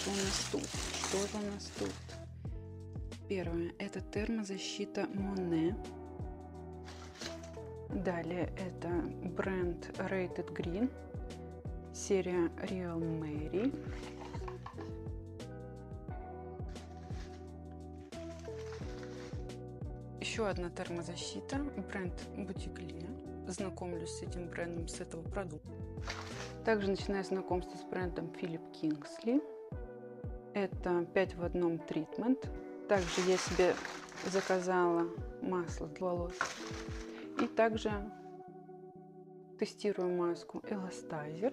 Что у нас тут? Что же у нас тут? Первое – это термозащита Monet. Далее это бренд Rated Green, серия Real Mary. Еще одна термозащита, бренд Boutique. Знакомлюсь с этим брендом с этого продукта. Также начинаю знакомство с брендом Philip Kingsley. Это 5 в 1 тритмент. Также я себе заказала масло для волос. И также тестирую маску Elastaizer.